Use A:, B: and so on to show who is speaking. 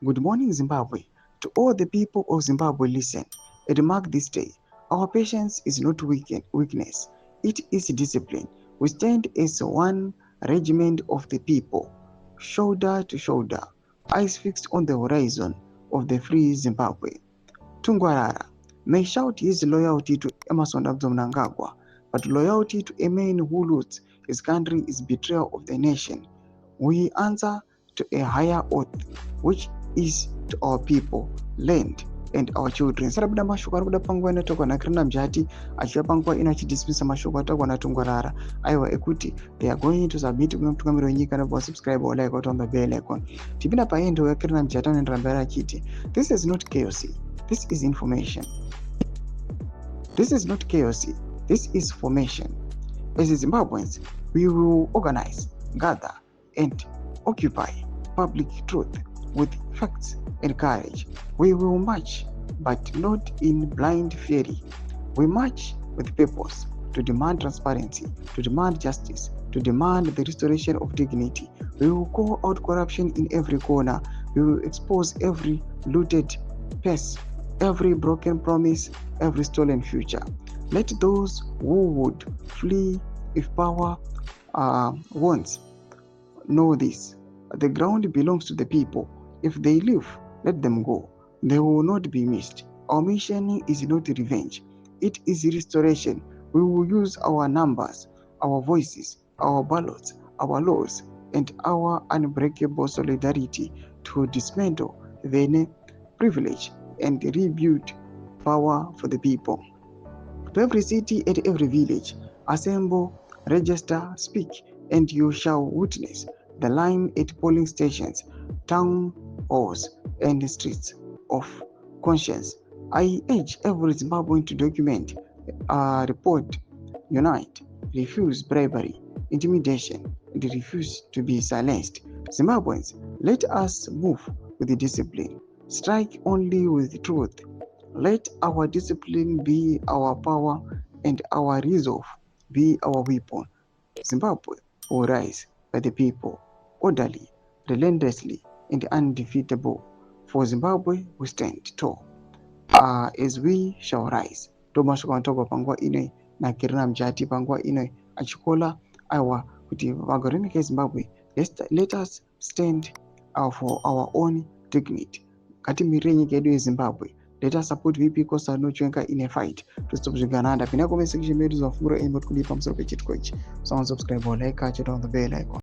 A: Good morning, Zimbabwe. To all the people of Zimbabwe, listen and mark this day. Our patience is not weakness, it is discipline. We stand as one regiment of the people, shoulder to shoulder, eyes fixed on the horizon of the free Zimbabwe. Tungwarara may shout his loyalty to Emerson Mnangagwa, but loyalty to a man who loots his country is betrayal of the nation. We answer to a higher oath, which is to our people, land, and our children. Sarabuda mashoko arikuda panguva inotogwa naKirina Mjati achiva panguva ino achidismisa mashoko atagwa naTungwarara aiwa ekuti they are going to submit kune mutungamiri wenyika nobva subscribe or like on the bell icon. Tipinda paendo yaKirina Mjati anoenderamba ari achiti this is not chaos, this is information. This is not chaos, this is formation. As Zimbabweans, we will organize, gather, and occupy public truth with facts and courage. We will march, but not in blind fury. We march with purpose to demand transparency, to demand justice, to demand the restoration of dignity. We will call out corruption in every corner. We will expose every looted purse, every broken promise, every stolen future. Let those who would flee if power wants know this. The ground belongs to the people. If they leave, let them go. They will not be missed. Our mission is not revenge, it is restoration. We will use our numbers, our voices, our ballots, our laws, and our unbreakable solidarity to dismantle the privilege and rebuild power for the people. To every city and every village, assemble, register, speak, and you shall witness the line at polling stations, town halls, and streets of conscience. I urge every Zimbabwean to document, report, unite, refuse bribery, intimidation, and refuse to be silenced. Zimbabweans, let us move with discipline, strike only with truth. Let our discipline be our power and our resolve be our weapon. Zimbabwe will rise by the people, orderly, relentlessly, and undefeatable. For Zimbabwe we stand tall, as we shall rise. Tomashoko anotogwa panguva ino naKirina Mjati panguva ino achikola aiwa kuti vagari venyika yeZimbabwe, let us stand for our own dignity. Ngatimirire nyika yedu yeZimbabwe. Let us support VP Costa Nochwenka in a fight to stop Zvigananda. Pinda comment section medu zvafunguro emu kuti kudipa pamusoro pechitiko ichi. Subscribe or like, catch it on the bell icon.